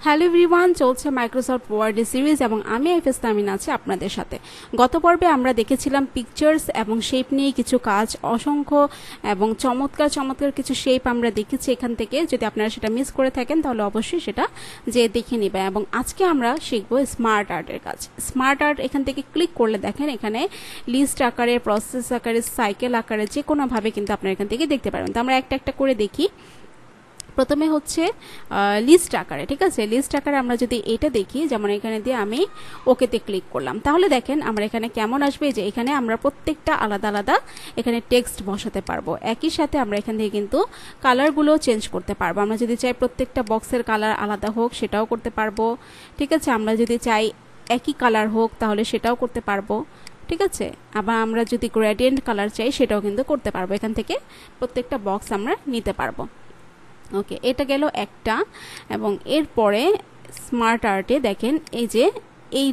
Hello everyone, চলছে Microsoft word series এবং আমি আইফেস তামিন আছি আপনাদের সাথে। গত পর্বে আমরা দেখেছিলাম পিকচার্স এবং শেপ নিয়ে কিছু কাজ, অসংখ্য এবং চমৎকার চমৎকার কিছু শেপ আমরা দেখেছি এখান থেকে। যদি আপনারা সেটা মিস করে থাকেন তাহলে অবশ্যই সেটা যে দেখে নেবেন। এবং আজকে আমরা শিখবো স্মার্ট আর্টের কাজ। স্মার্ট আর্ট এখান থেকে ক্লিক করলে দেখেন এখানে লিস্ট আকারে, প্রসেস আকারে, সাইকেল আকারে যে কোনোভাবে কিন্তু আপনারা এখান থেকে দেখতে পারবেন। তো আমরা একটা একটা করে দেখি। প্রথমে হচ্ছে লিস্ট আকারে, ঠিক আছে। লিস্ট আকারে আমরা যদি এটা দেখি, যেমন এখানে দিয়ে আমি ওকেতে ক্লিক করলাম, তাহলে দেখেন আমরা এখানে কেমন আসবে, যে এখানে আমরা প্রত্যেকটা আলাদা আলাদা এখানে টেক্সট বসাতে পারবো। একই সাথে আমরা এখান থেকে কিন্তু কালারগুলো চেঞ্জ করতে পারবো। আমরা যদি চাই প্রত্যেকটা বক্সের কালার আলাদা হোক সেটাও করতে পারবো, ঠিক আছে। আমরা যদি চাই একই কালার হোক তাহলে সেটাও করতে পারবো, ঠিক আছে। আবার আমরা যদি গ্রেডিয়েন্ট কালার চাই সেটাও কিন্তু করতে পারবো। এখান থেকে প্রত্যেকটা বক্স আমরা নিতে পারবো। ওকে, এটা গেল একটা। এবং এরপরে স্মার্ট আর্টে দেখেন এই যে এই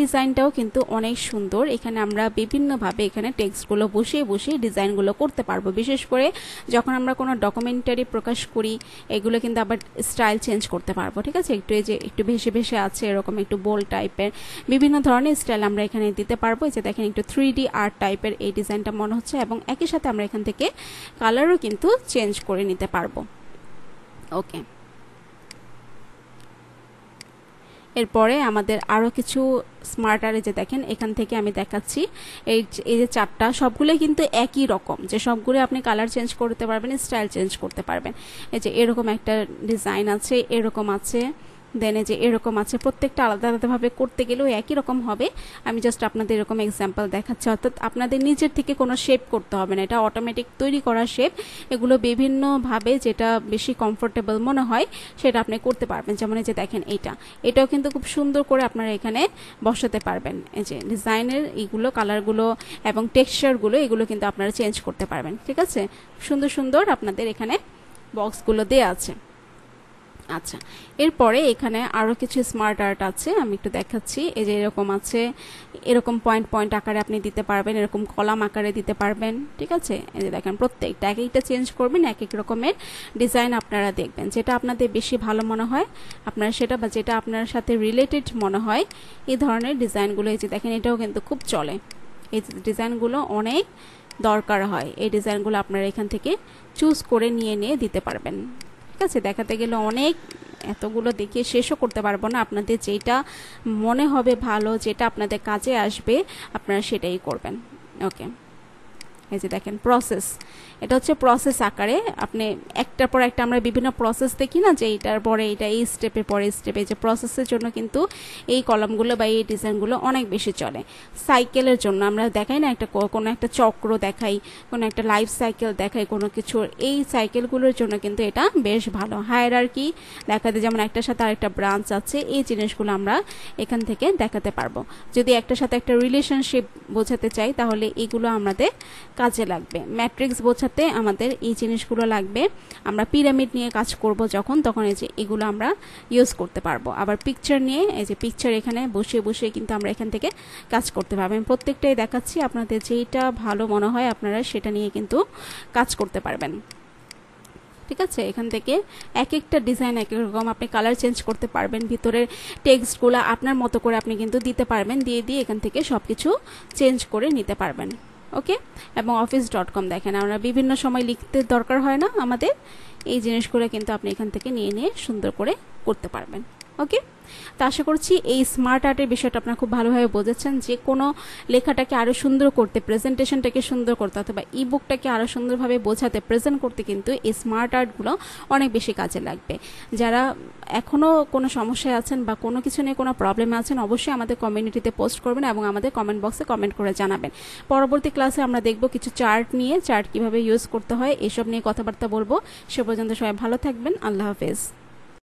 ডিজাইনটাও কিন্তু অনেক সুন্দর। এখানে আমরা বিভিন্নভাবে এখানে টেক্সটগুলো বসিয়ে বসিয়ে ডিজাইনগুলো করতে পারবো। বিশেষ করে যখন আমরা কোনো ডকুমেন্টারি প্রকাশ করি এগুলো কিন্তু আবার স্টাইল চেঞ্জ করতে পারবো, ঠিক আছে। একটু এই যে একটু ভেসে ভেসে আছে এরকম একটু বোল্ড টাইপের বিভিন্ন ধরনের স্টাইল আমরা এখানে দিতে পারবো। এই যে দেখেন একটু 3D আর্ট টাইপের এই ডিজাইনটা মনে হচ্ছে। এবং একই সাথে আমরা এখান থেকে কালারও কিন্তু চেঞ্জ করে নিতে পারবো। ওকে, এরপরে আমাদের আরও কিছু স্মার্ট আর্টে যে দেখেন এখান থেকে আমি দেখাচ্ছি এই যে চারটা, সবগুলোই কিন্তু একই রকম, যে সবগুলো আপনি কালার চেঞ্জ করতে পারবেন, স্টাইল চেঞ্জ করতে পারবেন। এই যে এরকম একটা ডিজাইন আছে, এরকম আছে, দেন এই যে এরকম আছে। প্রত্যেকটা আলাদা আলাদাভাবে করতে গেলেও একই রকম হবে। আমি জাস্ট আপনাদের এরকম এক্সাম্পল দেখাচ্ছি। অর্থাৎ আপনাদের নিজের থেকে কোনো শেপ করতে হবে না, এটা অটোমেটিক তৈরি করা শেপ। এগুলো বিভিন্নভাবে যেটা বেশি কমফোর্টেবল মনে হয় সেটা আপনি করতে পারবেন। যেমন এই যে দেখেন এটাও কিন্তু খুব সুন্দর করে আপনারা এখানে বসাতে পারবেন। এই যে ডিজাইনের এইগুলো, কালারগুলো এবং টেক্সচারগুলো এগুলো কিন্তু আপনারা চেঞ্জ করতে পারবেন, ঠিক আছে। সুন্দর সুন্দর আপনাদের এখানে বক্সগুলো দেওয়া আছে। আচ্ছা, এরপরে এখানে আরও কিছু স্মার্ট আর্ট আছে, আমি একটু দেখাচ্ছি। এই যে এরকম আছে, এরকম পয়েন্ট পয়েন্ট আকারে আপনি দিতে পারবেন, এরকম কলাম আকারে দিতে পারবেন, ঠিক আছে। এই যে দেখেন প্রত্যেকটা এক একটা চেঞ্জ করবেন, এক এক রকমের ডিজাইন আপনারা দেখবেন। যেটা আপনাদের বেশি ভালো মনে হয় আপনারা সেটা, বা যেটা আপনার সাথে রিলেটেড মনে হয় এই ধরনের ডিজাইনগুলো। এই যে দেখেন এটাও কিন্তু খুব চলে, এই ডিজাইনগুলো অনেক দরকার হয়। এই ডিজাইনগুলো আপনারা এখান থেকে চুজ করে নিয়ে দিতে পারবেন, ঠিক আছে। দেখাতে গেলে অনেক, এতগুলো দেখিয়ে শেষও করতে পারবো না। আপনাদের যেটা মনে হবে ভালো, যেটা আপনাদের কাজে আসবে আপনারা সেটাই করবেন। ওকে, এই যে দেখেন প্রসেস, এটা হচ্ছে প্রসেস আকারে। আপনি একটার পর একটা আমরা বিভিন্ন প্রসেস দেখি না, যে এইটার পরে এটা, এই স্টেপে পরে স্টেপে, যে প্রসেসের জন্য কিন্তু এই কলামগুলো বা এই ডিজাইনগুলো অনেক বেশি চলে। সাইকেলের জন্য আমরা দেখাই না, একটা কোনো একটা চক্র দেখাই, কোনো একটা লাইফ সাইকেল দেখাই কোনো কিছুর, এই সাইকেলগুলোর জন্য কিন্তু এটা বেশ ভালো। হায়ারার্কি দেখাতে, যেমন একটার সাথে আরেকটা ব্রাঞ্চ আছে, এই জিনিসগুলো আমরা এখান থেকে দেখাতে পারবো। যদি একটার সাথে একটা রিলেশনশিপ বোঝাতে চাই তাহলে এগুলো আমাদের কাজে লাগবে। ম্যাট্রিক্স বোঝাতে আমাদের এই জিনিসগুলো লাগবে। আমরা পিরামিড নিয়ে কাজ করব তখন এই যে এগুলো আমরা ইউজ করতে পারবো। আবার পিকচার নিয়ে, এই যে পিকচার এখানে বসিয়ে বসিয়ে কিন্তু আমরা এখান থেকে কাজ করতে পারবেন। প্রত্যেকটাই দেখাচ্ছি, আপনাদের যেটা ভালো মনে হয় আপনারা সেটা নিয়ে কিন্তু কাজ করতে পারবেন, ঠিক আছে। এখান থেকে এক একটা ডিজাইন এক এক রকম, আপনি কালার চেঞ্জ করতে পারবেন। ভিতরের টেক্সটগুলো আপনার মতো করে আপনি কিন্তু দিতে পারবেন, দিয়ে এখান থেকে সব কিছু চেঞ্জ করে নিতে পারবেন। ওকে, এবং office.com দেখেন আমরা বিভিন্ন সময় লিখতে দরকার হয় না আমাদের, এই জিনিসগুলো কিন্তু আপনি এখান থেকে নিয়ে সুন্দর করে করতে পারবেন। ওকে, তো আশা করছি এই স্মার্ট আর্টের বিষয়টা আপনারা খুব ভালোভাবে বোঝাচ্ছেন। যে কোনো লেখাটাকে আরও সুন্দর করতে, প্রেজেন্টেশনটাকে সুন্দর করতে, অথবা ইবুকটাকে আরও সুন্দরভাবে বোঝাতে, প্রেজেন্ট করতে কিন্তু এই স্মার্ট আর্টগুলো অনেক বেশি কাজে লাগবে। যারা এখনও কোনো সমস্যায় আছেন বা কোনো কিছু নিয়ে কোনো প্রবলেমে আছেন অবশ্যই আমাদের কমিউনিটিতে পোস্ট করবেন এবং আমাদের কমেন্ট বক্সে কমেন্ট করে জানাবেন। পরবর্তী ক্লাসে আমরা দেখব কিছু চার্ট নিয়ে, চার্ট কীভাবে ইউজ করতে হয় এসব নিয়ে কথাবার্তা বলবো। সে পর্যন্ত সবাই ভালো থাকবেন। আল্লাহ হাফেজ।